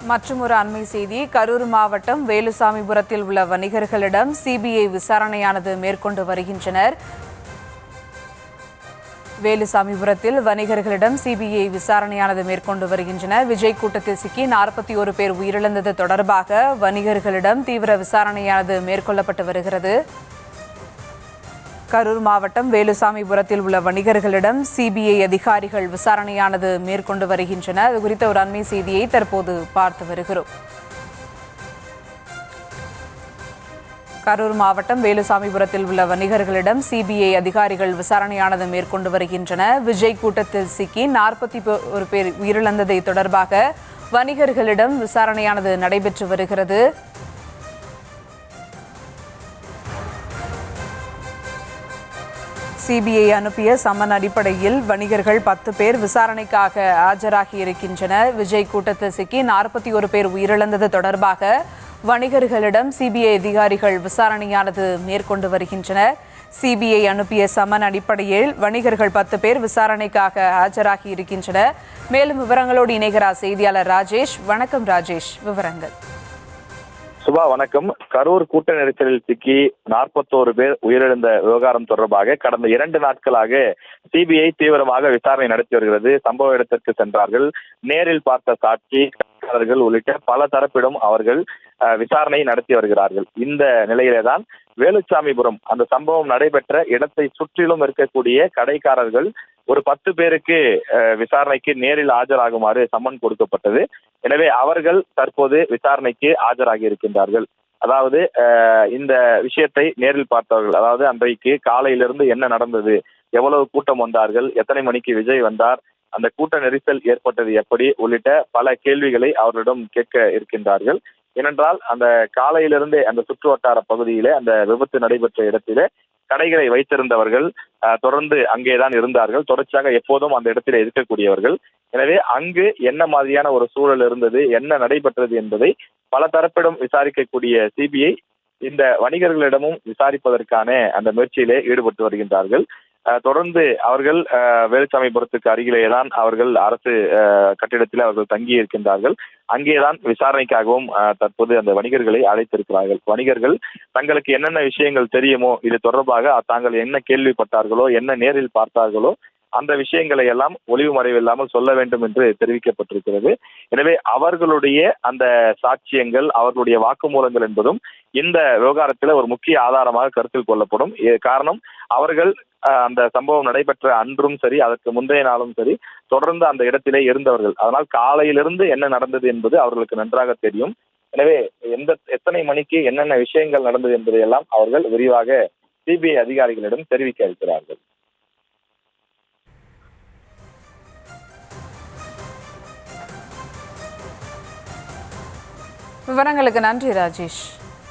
மற்றுமொரு அண்மை செய்தி. கரூர் மாவட்டம் வேலுசாமிபுரத்தில் உள்ள வணிகர்களிடம் சிபிஐ விசாரணையானது மேற்கொண்டு வருகின்றனர். வேலுசாமிபுரத்தில் வணிகர்களிடம் சிபிஐ விசாரணையானது மேற்கொண்டு வருகின்றனர். விஜய் கூட்டத்தில் சிக்கி 41 பேர் உயிரிழந்தது தொடர்பாக வணிகர்களிடம் தீவிர விசாரணையானது மேற்கொள்ளப்பட்டு வருகிறது. கரூர் மாவட்டம் வேலுசாமிபுரத்தில் உள்ள வணிகர்களிடம் சிபிஐ அதிகாரிகள் விசாரணையானது மேற்கொண்டு வருகின்றனர். அது குறித்த ஒரு அண்மை செய்தியை தற்போது பார்த்து வருகிறோம். கரூர் மாவட்டம் வேலுசாமிபுரத்தில் உள்ள வணிகர்களிடம் சிபிஐ அதிகாரிகள் விசாரணையானது மேற்கொண்டு வருகின்றனர். விஜய் கூட்டத்தில் சிக்கி 41 பேர் உயிரிழந்ததை தொடர்பாக வணிகர்களிடம் விசாரணையானது நடைபெற்று வருகிறது. சிபிஐ அனுப்பிய சம்மன் அடிப்படையில் வணிகர்கள் 10 பேர் விசாரணைக்காக ஆஜராகி இருக்கின்றனர். விஜய் கூட்டத்தில் சிக்கி 41 பேர் உயிரிழந்தது தொடர்பாக வணிகர்களிடம் சிபிஐ அதிகாரிகள் விசாரணையானது மேற்கொண்டு வருகின்றனர். சிபிஐ அனுப்பிய சம்மன் அடிப்படையில் வணிகர்கள் 10 பேர் விசாரணைக்காக ஆஜராகி இருக்கின்றனர். மேலும் விவரங்களோடு இணைகிறார் செய்தியாளர் ராஜேஷ். வணக்கம் ராஜேஷ், விவரங்கள். சுபா வணக்கம். கரூர் கூட்ட நெரிசலில் சிக்கி 41 பேர் உயிரிழந்த விவகாரம் தொடர்பாக கடந்த 2 நாட்களாக சிபிஐ தீவிரமாக விசாரணை நடத்தி வருகிறது. சம்பவ இடத்திற்கு சென்றார்கள். நேரில் பார்த்த சாட்சி உள்ளிட்ட பல தரப்பிடம் அவர்கள் விசாரணை நடத்தி வருகிறார்கள். இந்த நிலையிலேதான் வேலுசாமிபுரம் அந்த சம்பவம் நடைபெற்ற இடத்தை சுற்றிலும் இருக்கக்கூடிய கடைக்காரர்கள் ஒரு 10 பேருக்கு விசாரணைக்கு நேரில் ஆஜராகுமாறு சம்மன் கொடுக்கப்பட்டது. எனவே அவர்கள் தற்போது விசாரணைக்கு ஆஜராகி இருக்கின்றார்கள். அதாவது இந்த விஷயத்தை நேரில் பார்த்தவர்கள், அதாவது அன்றைக்கு காலையிலிருந்து என்ன நடந்தது, எவ்வளவு கூட்டம் வந்தார்கள், எத்தனை மணிக்கு விஜய் வந்தார், அந்த கூட்ட நெரிசல் ஏற்பட்டது எப்படி உள்ளிட்ட பல கேள்விகளை அவர்களிடம் கேட்க இருக்கின்றார்கள். ஏனென்றால் அந்த காலையிலிருந்தே அந்த சுற்று வட்டார பகுதியிலே அந்த விபத்து நடைபெற்ற இடத்திலே கடைகளை வைத்திருந்தவர்கள் தொடர்ந்து அங்கேதான் இருந்தார்கள். தொடர்ச்சியாக எப்போதும் அந்த இடத்திலே இருக்கக்கூடியவர்கள். எனவே அங்கு என்ன மாதிரியான ஒரு சூழல் இருந்தது, என்ன நடைபெற்றது என்பதை பல தரப்பிடம் விசாரிக்கக்கூடிய சிபிஐ இந்த வணிகர்களிடமும் விசாரிப்பதற்கான அந்த முயற்சியிலே ஈடுபட்டு வருகின்றார்கள். தொடர்ந்து அவர்கள் வேலுசாமிபுரத்துக்கு அருகிலேதான் அவர்கள் அரசு கட்டிடத்தில் அவர்கள் தங்கி இருக்கின்றார்கள். அங்கேதான் விசாரணைக்காகவும் தற்போது அந்த வணிகர்களை அழைத்திருக்கிறார்கள். வணிகர்கள் தங்களுக்கு என்னென்ன விஷயங்கள் தெரியுமோ, இது தொடர்பாக தாங்கள் என்ன கேள்விப்பட்டார்களோ, என்ன நேரில் பார்த்தார்களோ அந்த விஷயங்களை எல்லாம் ஒளிவு மறைவில்லாமல் சொல்ல வேண்டும் என்று தெரிவிக்கப்பட்டிருக்கிறது. எனவே அவர்களுடைய அந்த சாட்சியங்கள், அவர்களுடைய வாக்குமூலங்கள் என்பதும் இந்த விவகாரத்தில் ஒரு முக்கிய ஆதாரமாக கருத்தில் கொள்ளப்படும். காரணம், அவர்கள் அந்த சம்பவம் நடைபெற்ற அன்றும் சரி, அதற்கு முந்தைய நாளும் சரி, தொடர்ந்து அந்த இடத்திலே இருந்தவர்கள். அதனால் காலையிலிருந்து என்ன நடந்தது என்பது அவர்களுக்கு நன்றாக தெரியும். எனவே எத்தனை மணிக்கு என்னென்ன விஷயங்கள் நடந்தது என்பதையெல்லாம் அவர்கள் விரிவாக சிபிஐ அதிகாரிகளிடம் தெரிவிக்க இருக்கிறார்கள். விவரங்களுக்கு நன்றி ராஜேஷ்.